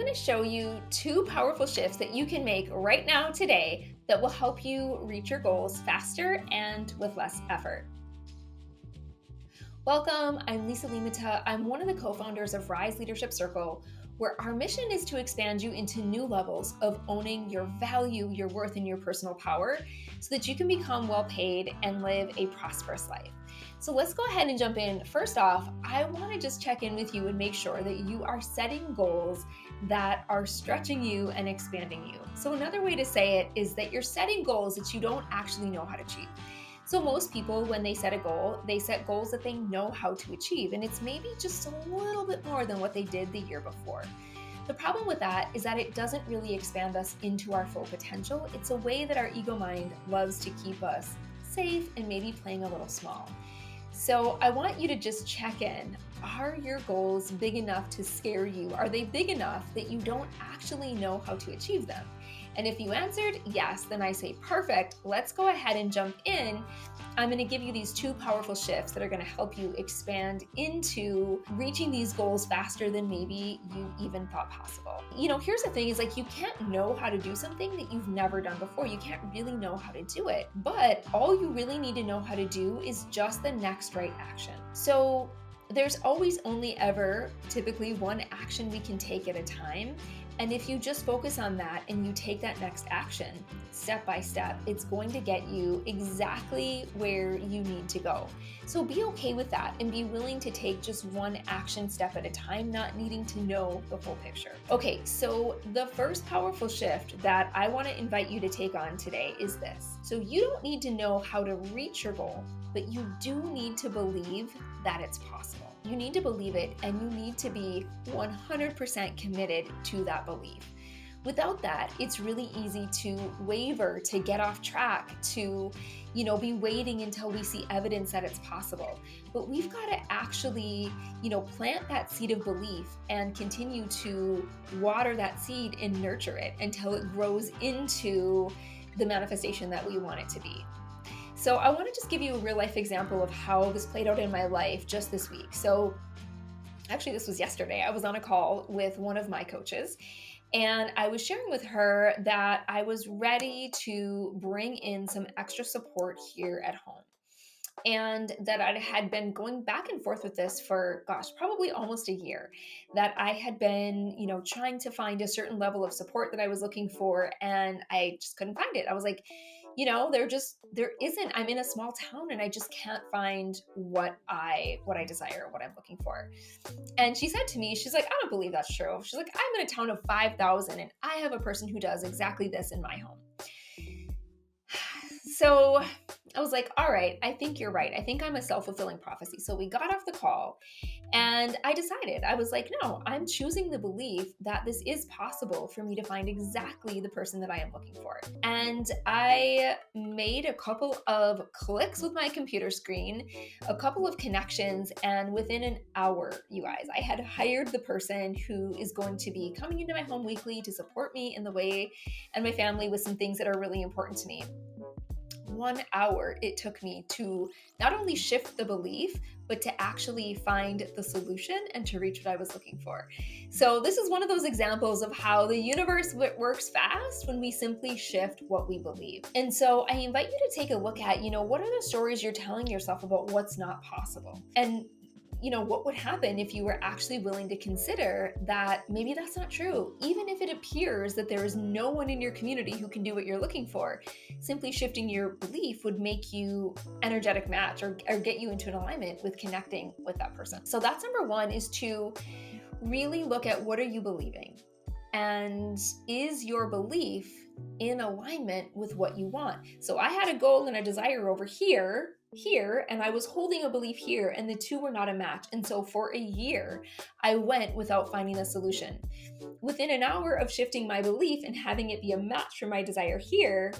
to show you two powerful shifts that you can make right now today that will help you reach your goals faster and with less effort. Welcome, I'm Lisa Limata. I'm one of the co-founders of Rise Leadership Circle, where our mission is to expand you into new levels of owning your value, your worth, and your personal power so that you can become well paid and live a prosperous life. So let's go ahead and jump in. First off, I want to just check in with you and make sure that you are setting goals that are stretching you and expanding you. So another way to say it is that you're setting goals that you don't actually know how to achieve. So most people, when they set a goal, they set goals that they know how to achieve, and it's maybe just a little bit more than what they did the year before. The problem with that is that it doesn't really expand us into our full potential. It's a way that our ego mind loves to keep us safe and maybe playing a little small. So I want you to just check in. Are your goals big enough to scare you? Are they big enough that you don't actually know how to achieve them? And if you answered yes, then I say, perfect, let's go ahead and jump in. I'm going to give you these two powerful shifts that are going to help you expand into reaching these goals faster than maybe you even thought possible. Here's the thing is you can't know how to do something that you've never done before. You can't really know how to do it, but all you really need to know how to do is just the next right action. So there's always only ever typically one action we can take at a time. And if you just focus on that and you take that next action step by step, it's going to get you exactly where you need to go. So be okay with that and be willing to take just one action step at a time, not needing to know the whole picture. Okay, so the first powerful shift that I want to invite you to take on today is this. So you don't need to know how to reach your goal, but you do need to believe that it's possible. You need to believe it, and you need to be 100% committed to that belief. Without that, it's really easy to waver, to get off track, to be waiting until we see evidence that it's possible. But we've got to actually, plant that seed of belief and continue to water that seed and nurture it until it grows into the manifestation that we want it to be. So I want to just give you a real life example of how this played out in my life just this week. So actually, this was yesterday. I was on a call with one of my coaches, and I was sharing with her that I was ready to bring in some extra support here at home. And that I had been going back and forth with this for, probably almost a year, that I had been, trying to find a certain level of support that I was looking for, and I just couldn't find it. I was like, there isn't. I'm in a small town and I just can't find what I desire, what I'm looking for. And she said to me, she's like, I don't believe that's true. She's like, I'm in a town of 5,000 and I have a person who does exactly this in my home. So I was like, all right, I think you're right. I think I'm a self-fulfilling prophecy. So we got off the call and I decided, I was like, no, I'm choosing the belief that this is possible for me to find exactly the person that I am looking for. And I made a couple of clicks with my computer screen, a couple of connections, and within an hour, you guys, I had hired the person who is going to be coming into my home weekly to support me in the way and my family with some things that are really important to me. 1 hour it took me to not only shift the belief, but to actually find the solution and to reach what I was looking for. So this is one of those examples of how the universe works fast when we simply shift what we believe. And so I invite you to take a look at, what are the stories you're telling yourself about what's not possible? And what would happen if you were actually willing to consider that maybe that's not true? Even if it appears that there is no one in your community who can do what you're looking for, simply shifting your belief would make you energetic match or get you into an alignment with connecting with that person. So that's number one, is to really look at what are you believing? And is your belief in alignment with what you want? So I had a goal and a desire over here, and I was holding a belief here, and the two were not a match. And so for a year, I went without finding a solution. Within an hour of shifting my belief and having it be a match for my desire here,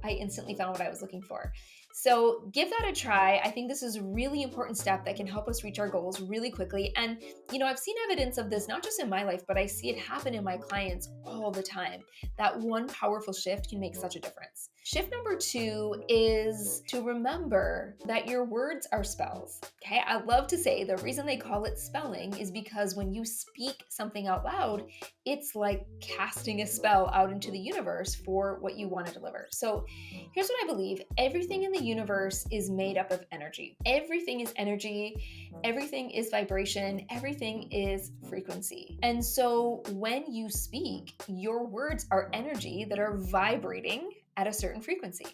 I instantly found what I was looking for. So give that a try. I think this is a really important step that can help us reach our goals really quickly. And, I've seen evidence of this, not just in my life, but I see it happen in my clients all the time. That one powerful shift can make such a difference. Shift number 2 is to remember that your words are spells. Okay, I love to say the reason they call it spelling is because when you speak something out loud, it's like casting a spell out into the universe for what you want to deliver. So here's what I believe: everything in the universe is made up of energy. Everything is energy, everything is vibration, everything is frequency. And so when you speak, your words are energy that are vibrating at a certain frequency.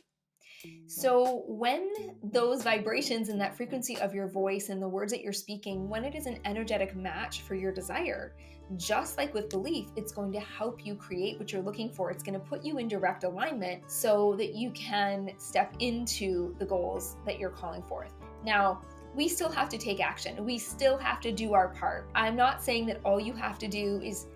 So when those vibrations and that frequency of your voice and the words that you're speaking, when it is an energetic match for your desire, just like with belief, it's going to help you create what you're looking for. It's going to put you in direct alignment so that you can step into the goals that you're calling forth. Now, we still have to take action. We still have to do our part. I'm not saying that all you have to do is,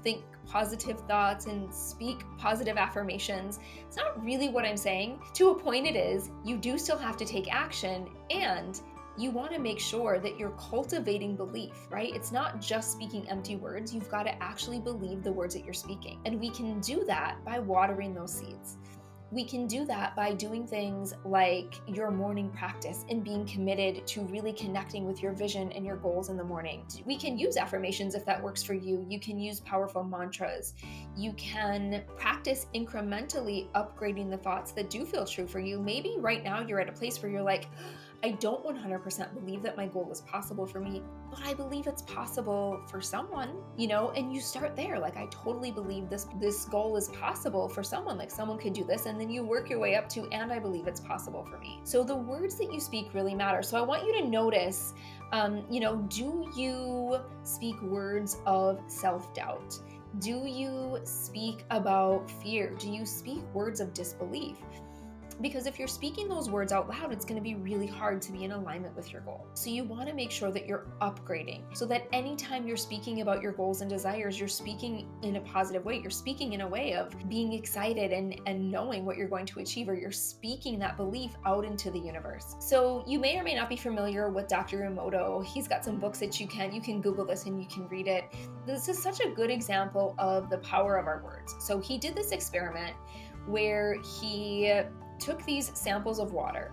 think positive thoughts and speak positive affirmations. It's not really what I'm saying. To a point it is. You do still have to take action, and you want to make sure that you're cultivating belief, right? It's not just speaking empty words. You've got to actually believe the words that you're speaking. And we can do that by watering those seeds. We can do that by doing things like your morning practice and being committed to really connecting with your vision and your goals in the morning. We can use affirmations if that works for you. You can use powerful mantras. You can practice incrementally upgrading the thoughts that do feel true for you. Maybe right now you're at a place where you're like, I don't 100% believe that my goal is possible for me, but I believe it's possible for someone, and you start there. Like, I totally believe this goal is possible for someone, like someone could do this. And then you work your way up to, and I believe it's possible for me. So the words that you speak really matter. So I want you to notice, do you speak words of self-doubt? Do you speak about fear? Do you speak words of disbelief? Because if you're speaking those words out loud, it's going to be really hard to be in alignment with your goal. So you want to make sure that you're upgrading so that anytime you're speaking about your goals and desires, you're speaking in a positive way. You're speaking in a way of being excited and knowing what you're going to achieve, or you're speaking that belief out into the universe. So you may or may not be familiar with Dr. Emoto. He's got some books that you can Google this and you can read it. This is such a good example of the power of our words. So he did this experiment where he took these samples of water,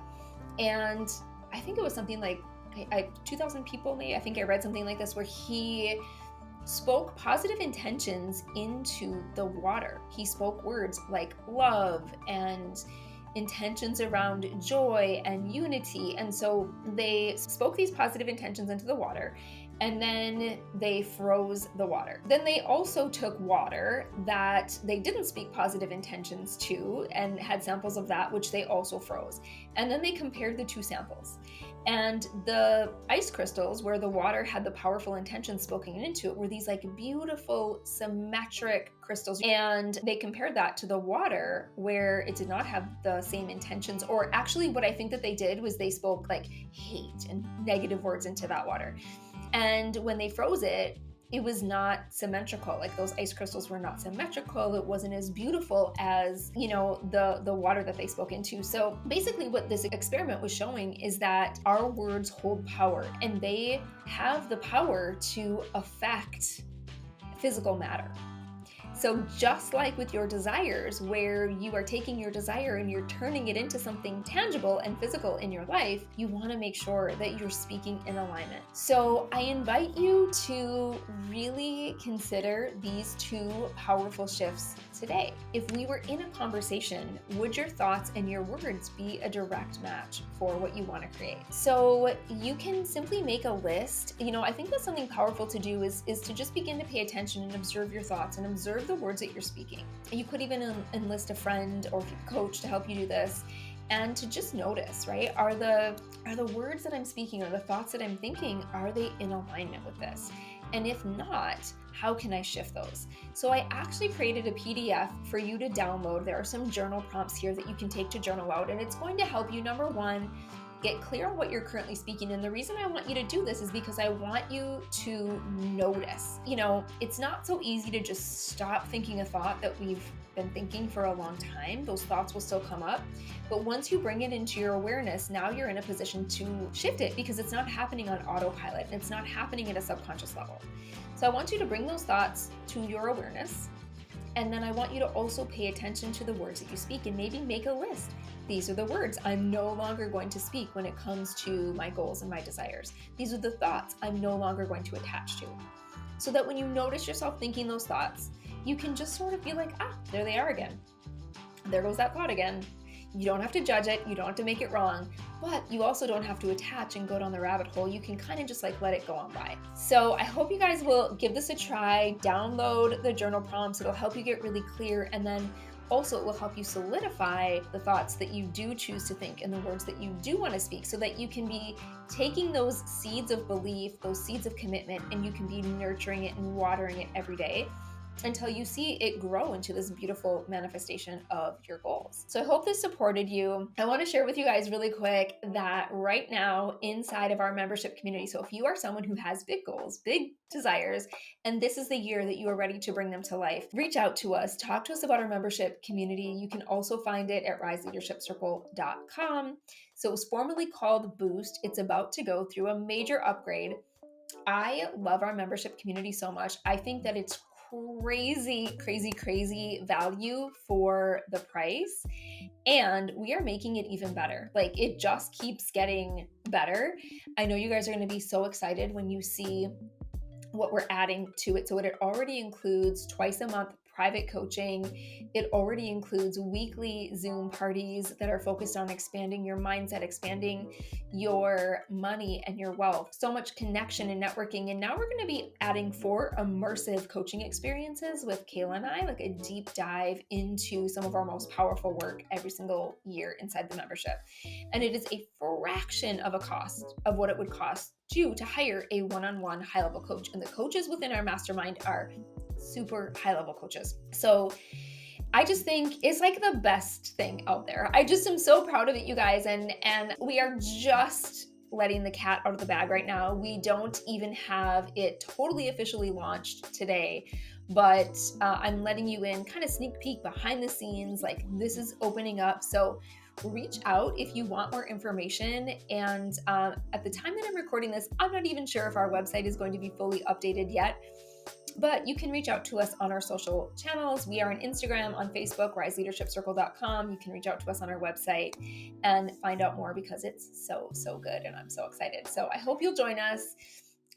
and I think it was something like 2,000 people, maybe. I think I read something like this, where he spoke positive intentions into the water. He spoke words like love and intentions around joy and unity. And so they spoke these positive intentions into the water, and then they froze the water. Then they also took water that they didn't speak positive intentions to and had samples of that, which they also froze. And then they compared the two samples. And the ice crystals, where the water had the powerful intentions spoken into it, were these like beautiful symmetric crystals. And they compared that to the water, where it did not have the same intentions. Or actually, what I think that they did was they spoke like hate and negative words into that water. And when they froze it, it was not symmetrical. Like, those ice crystals were not symmetrical. It wasn't as beautiful as, the water that they spoke into. So basically what this experiment was showing is that our words hold power, and they have the power to affect physical matter. So just like with your desires, where you are taking your desire and you're turning it into something tangible and physical in your life, you want to make sure that you're speaking in alignment. So I invite you to really consider these two powerful shifts today. If we were in a conversation, would your thoughts and your words be a direct match for what you want to create? So you can simply make a list. I think that's something powerful to do is to just begin to pay attention and observe your thoughts and observe the words that you're speaking. You could even enlist a friend or coach to help you do this, and to just notice, right? Are the words that I'm speaking, or the thoughts that I'm thinking, are they in alignment with this? And if not, how can I shift those? So I actually created a PDF for you to download. There are some journal prompts here that you can take to journal out, and it's going to help you, number one, get clear on what you're currently speaking. And the reason I want you to do this is because I want you to notice. It's not so easy to just stop thinking a thought that we've been thinking for a long time. Those thoughts will still come up. But once you bring it into your awareness, now you're in a position to shift it, because it's not happening on autopilot. It's not happening at a subconscious level. So I want you to bring those thoughts to your awareness. And then I want you to also pay attention to the words that you speak and maybe make a list. These are the words I'm no longer going to speak when it comes to my goals and my desires. These are the thoughts I'm no longer going to attach to. So that when you notice yourself thinking those thoughts, you can just sort of be like, there they are again. There goes that thought again. You don't have to judge it. You don't have to make it wrong, but you also don't have to attach and go down the rabbit hole. You can kind of just like let it go on by. So I hope you guys will give this a try, download the journal prompts. It'll help you get really clear. And then also it will help you solidify the thoughts that you do choose to think and the words that you do want to speak, so that you can be taking those seeds of belief, those seeds of commitment, and you can be nurturing it and watering it every day until you see it grow into this beautiful manifestation of your goals. So I hope this supported you. I want to share with you guys really quick that right now inside of our membership community, so if you are someone who has big goals, big desires, and this is the year that you are ready to bring them to life, reach out to us, talk to us about our membership community. You can also find it at riseleadershipcircle.com. So it was formerly called Boost. It's about to go through a major upgrade. I love our membership community so much. I think that it's crazy value for the price. And we are making it even better. Like, it just keeps getting better. I know you guys are going to be so excited when you see what we're adding to it. So it already includes twice a month private coaching. It already includes weekly Zoom parties that are focused on expanding your mindset, expanding your money and your wealth. So much connection and networking. And now we're going to be adding 4 immersive coaching experiences with Kayla and I, like a deep dive into some of our most powerful work every single year inside the membership. And it is a fraction of a cost of what it would cost you to hire a one-on-one high-level coach. And the coaches within our mastermind are super high-level coaches. So I just think it's like the best thing out there. I just am so proud of it, you guys. And we are just letting the cat out of the bag right now. We don't even have it totally officially launched today, but I'm letting you in, kind of sneak peek behind the scenes, like this is opening up. So reach out if you want more information. And at the time that I'm recording this, I'm not even sure if our website is going to be fully updated yet. But you can reach out to us on our social channels. We are on Instagram, on Facebook, riseleadershipcircle.com. You can reach out to us on our website and find out more, because it's so good and I'm so excited. So I hope you'll join us.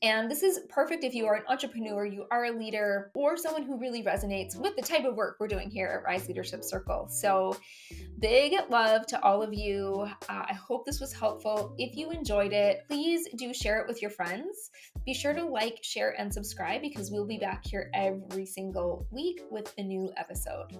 And this is perfect if you are an entrepreneur, you are a leader, or someone who really resonates with the type of work we're doing here at Rise Leadership Circle. So big love to all of you. I hope this was helpful. If you enjoyed it, please do share it with your friends. Be sure to like, share, and subscribe, because we'll be back here every single week with a new episode.